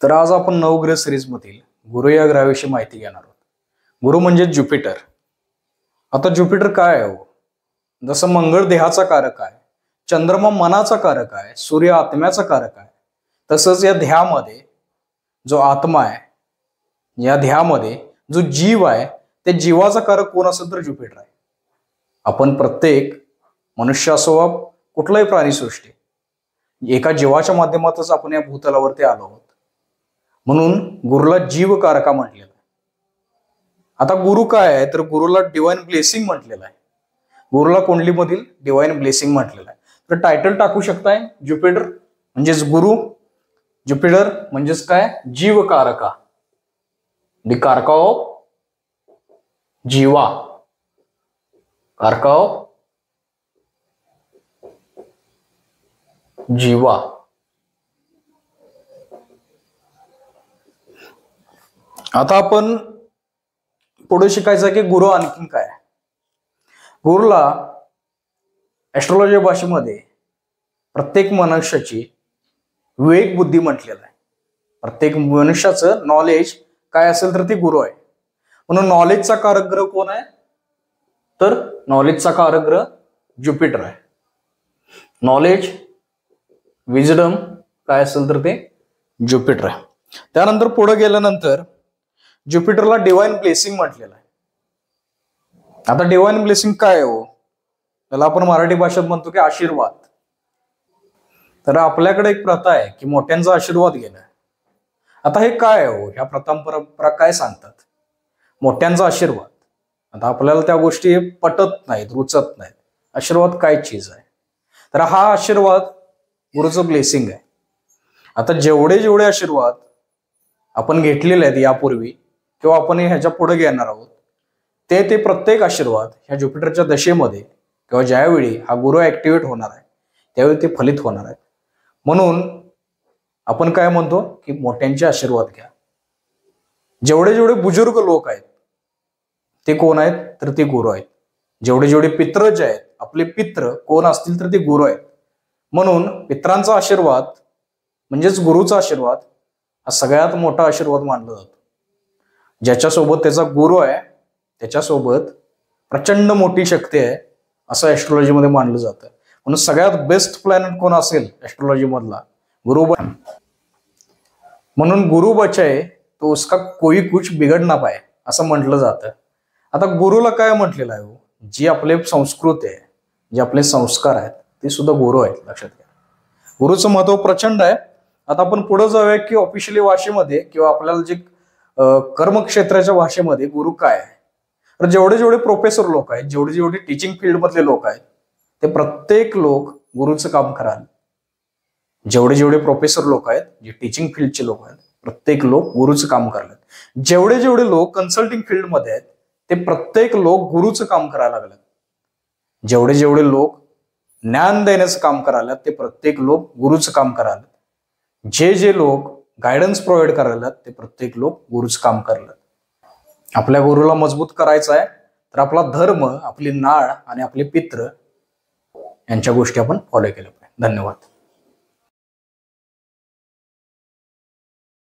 तर आज आपण नवग्रह सिरीज मधील गुरु या ग्रहाविषयी माहिती घेणार आहोत। गुरु म्हणजे ज्युपिटर। आता ज्युपिटर काय आहे हो? जसं मंगळ देहाचा कारक आहे, चंद्रमा मनाचा कारक आहे, सूर्य आत्म्याचा कारक आहे, तसंच या ध्येयामध्ये जो आत्मा आहे, या ध्येयामध्ये जो जीव आहे, त्या जीवाचा कारक कोण असेल तर ज्युपिटर आहे। आपण प्रत्येक मनुष्य असो वा कुठलाही प्राणीसृष्टी एका जीवाच्या माध्यमातच आपण या भूतलावरती आलो आहोत, म्हणून गुरुला जीवकारका म्हटलेलं आहे। आता गुरु काय आहे तर गुरुला डिवाइन ब्लेसिंग म्हटलेलं आहे। गुरुला कुंडलीमधील डिवाइन ब्लेसिंग म्हटलेलं आहे। तर टायटल टाकू शकताय ज्युपिटर म्हणजेच गुरु, ज्युपिटर म्हणजेच काय जीवकारका, द कारका ऑफ जीवा, कारका ऑफ जीवा। आता आपण पुढे शिकायचं की गुरु आणखीन काय आहे। गुरुला ऍस्ट्रोलॉजी भाषेमध्ये प्रत्येक मनुष्याची विवेक बुद्धी म्हटलेलं आहे। प्रत्येक मनुष्याचं नॉलेज काय असेल तर ते गुरु आहे। म्हणून नॉलेजचा कारक ग्रह कोण आहे तर नॉलेजचा कारक ग्रह ज्युपिटर आहे। नॉलेज, विजडम काय असेल तर ते ज्युपिटर आहे। त्यानंतर पुढे गेल्यानंतर ज्युपिटरला डिवाइन ब्लेसिंग म्हटलेलं आहे। आता डिवाइन ब्लेसिंग काय हो, त्याला आपण मराठी भाषेत म्हणतो की आशीर्वाद। तर आपल्याकडे एक प्रथा आहे की मोठ्यांचा आशीर्वाद घेणं। आता हे काय हो, ह्या प्रथा परंपरा काय सांगतात? मोठ्यांचा आशीर्वाद। आता आपल्याला त्या गोष्टी पटत नाहीत, रुचत नाहीत। आशीर्वाद काय चीज आहे? तर हा आशीर्वाद गुरुचं ब्लेसिंग आहे। आता जेवढे जेवढे आशीर्वाद आपण घेतलेले आहेत यापूर्वी किंवा आपण ह्याच्या पुढे घेणार आहोत, ते प्रत्येक आशीर्वाद ह्या ज्युपिटरच्या दशेमध्ये किंवा ज्यावेळी हा गुरु ऍक्टिव्हेट होणार आहे त्यावेळी ते फलित होणार आहेत। म्हणून आपण काय म्हणतो की मोठ्यांचे आशीर्वाद घ्या। जेवढे जेवढे बुजुर्ग लोक आहेत ते कोण आहेत तर ते गुरु आहेत। जेवढे जेवढे पित्र जे आहेत, आपले पित्र कोण असतील तर ते गुरु आहेत। म्हणून पित्रांचा आशीर्वाद म्हणजेच गुरुचा आशीर्वाद हा सगळ्यात मोठा आशीर्वाद मानला जातो। ज्याच्यासोबत त्याचा गुरु आहे त्याच्यासोबत प्रचंड मोठी शक्ती आहे असं ऍस्ट्रोलॉजी मध्ये मानलं जातं। म्हणून सगळ्यात बेस्ट प्लॅनेट कोण असेल ऍस्ट्रोलॉजी मधला गुरु। म्हणून गुरु बचाए तो उसका कोई कुछ बिगड़ ना पाए असं म्हटलं जातं। आता गुरुला काय म्हटलेलं आहे, जी आपले संस्कृत आहे, जे आपले संस्कार आहेत ते सुद्धा गुरु आहेत, लक्षात घ्या। गुरुचं महत्व प्रचंड आहे। आता आपण पुढे जाऊया की ऑफिशियली भाषेमध्ये किंवा आपल्याला जे कर्मक्षेत्राच्या भाषेमध्ये गुरु काय आहे। तर जेवढे जेवढे प्रोफेसर लोक आहेत, जेवढे जेवढे टीचिंग फील्ड मधले लोक आहेत, ते प्रत्येक लोक गुरुचं काम कराल। जेवढे जेवढे प्रोफेसर लोक आहेत, जे टीचिंग फील्डचे लोक आहेत, प्रत्येक लोक गुरुचं काम करायला। जेवढे जेवढे लोक कन्सल्टिंग फील्ड मध्ये आहेत ते प्रत्येक लोक गुरुचं काम करायला लागलेत। जेवढे जेवढे लोक ज्ञान देण्याचं काम करायला ते प्रत्येक लोक गुरुचं काम करायला। जे जे लोक गायडन्स प्रोव्हाइड करायला ते प्रत्येक लोक गुरुचं काम करायला। आपल्या गुरुला मजबूत करायचं आहे तर आपला धर्म, आपली नाळ आणि आपले पित्र यांच्या गोष्टी आपण फॉलो केल्या पाहिजे। धन्यवाद।